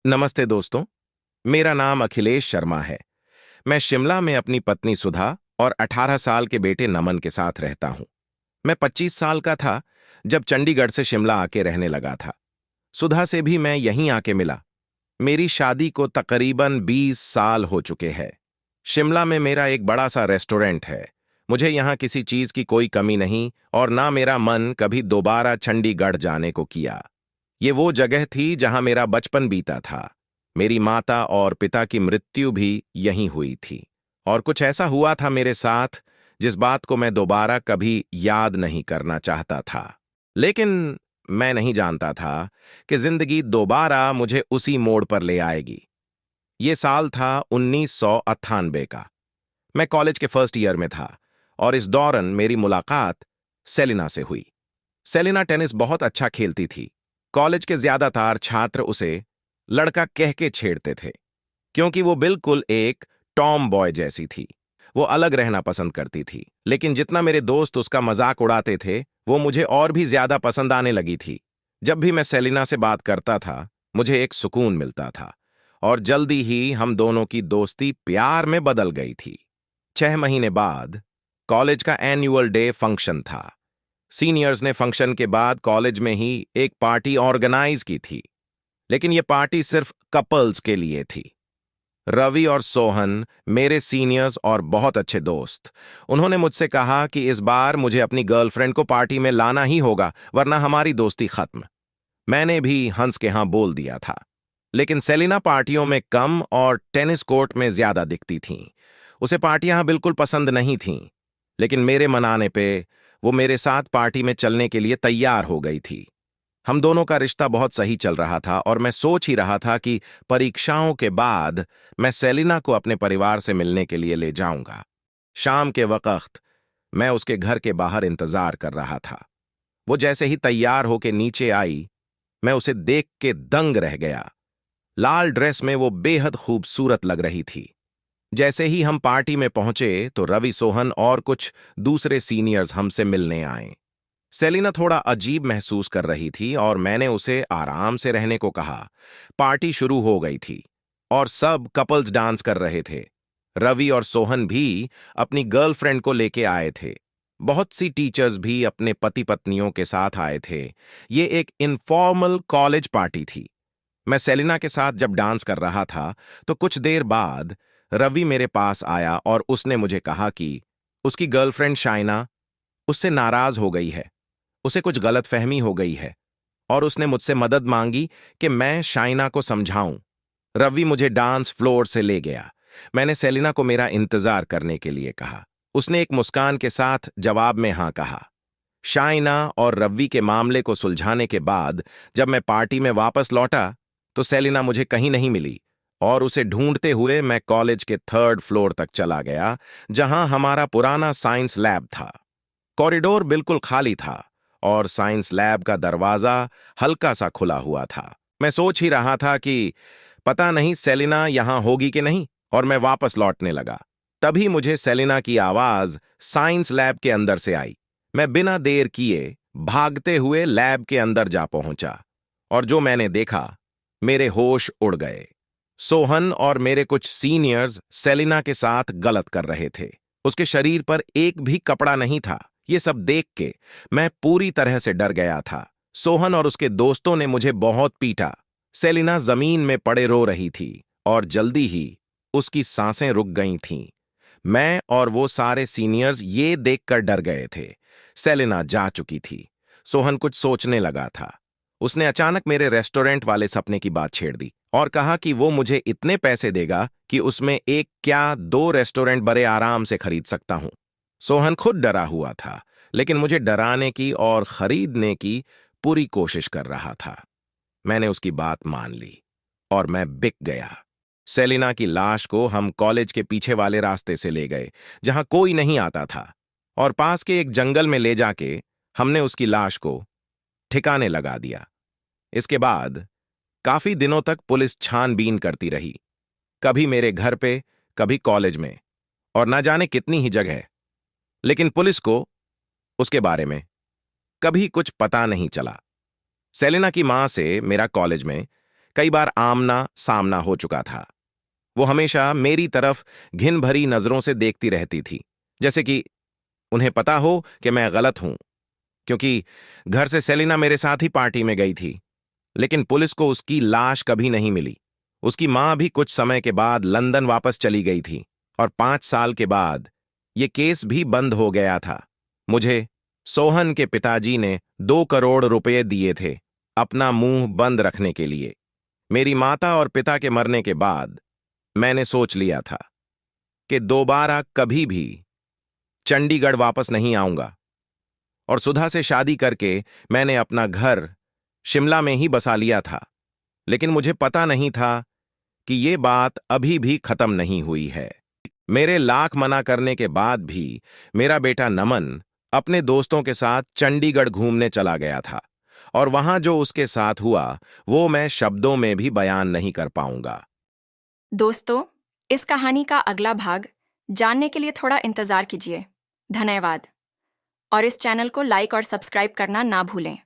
नमस्ते दोस्तों। मेरा नाम अखिलेश शर्मा है। मैं शिमला में अपनी पत्नी सुधा और 18 साल के बेटे नमन के साथ रहता हूं। मैं 25 साल का था जब चंडीगढ़ से शिमला आके रहने लगा था। सुधा से भी मैं यहीं आके मिला। मेरी शादी को तकरीबन 20 साल हो चुके हैं। शिमला में मेरा एक बड़ा सा रेस्टोरेंट है। मुझे यहाँ किसी चीज की कोई कमी नहीं और ना मेरा मन कभी दोबारा चंडीगढ़ जाने को किया। ये वो जगह थी जहां मेरा बचपन बीता था। मेरी माता और पिता की मृत्यु भी यहीं हुई थी और कुछ ऐसा हुआ था मेरे साथ जिस बात को मैं दोबारा कभी याद नहीं करना चाहता था। लेकिन मैं नहीं जानता था कि जिंदगी दोबारा मुझे उसी मोड़ पर ले आएगी। ये साल था 1998 का। मैं कॉलेज के फर्स्ट ईयर में था और इस दौरान मेरी मुलाकात सेलिना से हुई। सेलिना टेनिस बहुत अच्छा खेलती थी। कॉलेज के ज्यादातर छात्र उसे लड़का कह के छेड़ते थे क्योंकि वो बिल्कुल एक टॉम बॉय जैसी थी। वो अलग रहना पसंद करती थी, लेकिन जितना मेरे दोस्त उसका मजाक उड़ाते थे वो मुझे और भी ज्यादा पसंद आने लगी थी। जब भी मैं सेलिना से बात करता था मुझे एक सुकून मिलता था और जल्दी ही हम दोनों की दोस्ती प्यार में बदल गई थी। 6 महीने बाद कॉलेज का एनुअल डे फंक्शन था। सीनियर्स ने फंक्शन के बाद कॉलेज में ही एक पार्टी ऑर्गेनाइज की थी, लेकिन यह पार्टी सिर्फ कपल्स के लिए थी। रवि और सोहन मेरे सीनियर्स और बहुत अच्छे दोस्त। उन्होंने मुझसे कहा कि इस बार मुझे अपनी गर्लफ्रेंड को पार्टी में लाना ही होगा वरना हमारी दोस्ती खत्म। मैंने भी हंस के हां बोल दिया था। लेकिन सेलिना पार्टियों में कम और टेनिस कोर्ट में ज्यादा दिखती थीं। उसे पार्टियां बिल्कुल पसंद नहीं थीं, लेकिन मेरे मनाने पे वो मेरे साथ पार्टी में चलने के लिए तैयार हो गई थी। हम दोनों का रिश्ता बहुत सही चल रहा था और मैं सोच ही रहा था कि परीक्षाओं के बाद मैं सेलिना को अपने परिवार से मिलने के लिए ले जाऊंगा। शाम के वक्त मैं उसके घर के बाहर इंतजार कर रहा था। वो जैसे ही तैयार होके नीचे आई, मैं उसे देख के दंग रह गया। लाल ड्रेस में वो बेहद खूबसूरत लग रही थी। जैसे ही हम पार्टी में पहुंचे तो रवि, सोहन और कुछ दूसरे सीनियर्स हमसे मिलने आए। सेलिना थोड़ा अजीब महसूस कर रही थी और मैंने उसे आराम से रहने को कहा। पार्टी शुरू हो गई थी और सब कपल्स डांस कर रहे थे। रवि और सोहन भी अपनी गर्लफ्रेंड को लेके आए थे। बहुत सी टीचर्स भी अपने पति पत्नियों के साथ आए थे। ये एक इनफॉर्मल कॉलेज पार्टी थी। मैं सेलिना के साथ जब डांस कर रहा था तो कुछ देर बाद रवि मेरे पास आया और उसने मुझे कहा कि उसकी गर्लफ्रेंड शाइना उससे नाराज हो गई है। उसे कुछ गलतफहमी हो गई है और उसने मुझसे मदद मांगी कि मैं शाइना को समझाऊं। रवि मुझे डांस फ्लोर से ले गया। मैंने सेलिना को मेरा इंतजार करने के लिए कहा। उसने एक मुस्कान के साथ जवाब में हाँ कहा। शाइना और रवि के मामले को सुलझाने के बाद जब मैं पार्टी में वापस लौटा तो सेलिना मुझे कहीं नहीं मिली और उसे ढूंढते हुए मैं कॉलेज के 3rd फ्लोर तक चला गया, जहां हमारा पुराना साइंस लैब था। कॉरिडोर बिल्कुल खाली था और साइंस लैब का दरवाजा हल्का सा खुला हुआ था। मैं सोच ही रहा था कि पता नहीं सेलिना यहां होगी कि नहीं, और मैं वापस लौटने लगा। तभी मुझे सेलिना की आवाज साइंस लैब के अंदर से आई। मैं बिना देर किए भागते हुए लैब के अंदर जा पहुंचा और जो मैंने देखा, मेरे होश उड़ गए। सोहन और मेरे कुछ सीनियर्स सेलिना के साथ गलत कर रहे थे। उसके शरीर पर एक भी कपड़ा नहीं था। ये सब देख के मैं पूरी तरह से डर गया था। सोहन और उसके दोस्तों ने मुझे बहुत पीटा। सेलिना जमीन में पड़े रो रही थी और जल्दी ही उसकी सांसें रुक गई थीं। मैं और वो सारे सीनियर्स ये देखकर डर गए थे। सेलिना जा चुकी थी। सोहन कुछ सोचने लगा था। उसने अचानक मेरे रेस्टोरेंट वाले सपने की बात छेड़ दी और कहा कि वो मुझे इतने पैसे देगा कि उसमें एक क्या 2 रेस्टोरेंट बड़े आराम से खरीद सकता हूं। सोहन खुद डरा हुआ था, लेकिन मुझे डराने की और खरीदने की पूरी कोशिश कर रहा था। मैंने उसकी बात मान ली और मैं बिक गया। सेलिना की लाश को हम कॉलेज के पीछे वाले रास्ते से ले गए, जहां कोई नहीं आता था, और पास के एक जंगल में ले जाके हमने उसकी लाश को ठिकाने लगा दिया। इसके बाद काफी दिनों तक पुलिस छानबीन करती रही, कभी मेरे घर पे, कभी कॉलेज में, और ना जाने कितनी ही जगह। लेकिन पुलिस को उसके बारे में कभी कुछ पता नहीं चला। सेलिना की मां से मेरा कॉलेज में कई बार आमना सामना हो चुका था। वो हमेशा मेरी तरफ घिन भरी नजरों से देखती रहती थी, जैसे कि उन्हें पता हो कि मैं गलत हूं, क्योंकि घर से सेलिना मेरे साथ ही पार्टी में गई थी। लेकिन पुलिस को उसकी लाश कभी नहीं मिली। उसकी मां भी कुछ समय के बाद लंदन वापस चली गई थी और 5 साल के बाद ये केस भी बंद हो गया था। मुझे सोहन के पिताजी ने 2 करोड़ रुपए दिए थे अपना मुंह बंद रखने के लिए। मेरी माता और पिता के मरने के बाद मैंने सोच लिया था कि दोबारा कभी भी चंडीगढ़ वापस नहीं आऊंगा, और सुधा से शादी करके मैंने अपना घर शिमला में ही बसा लिया था। लेकिन मुझे पता नहीं था कि ये बात अभी भी खत्म नहीं हुई है। मेरे लाख मना करने के बाद भी मेरा बेटा नमन अपने दोस्तों के साथ चंडीगढ़ घूमने चला गया था, और वहां जो उसके साथ हुआ वो मैं शब्दों में भी बयान नहीं कर पाऊंगा। दोस्तों, इस कहानी का अगला भाग जानने के लिए थोड़ा इंतजार कीजिए। धन्यवाद। और इस चैनल को लाइक और सब्सक्राइब करना ना भूलें।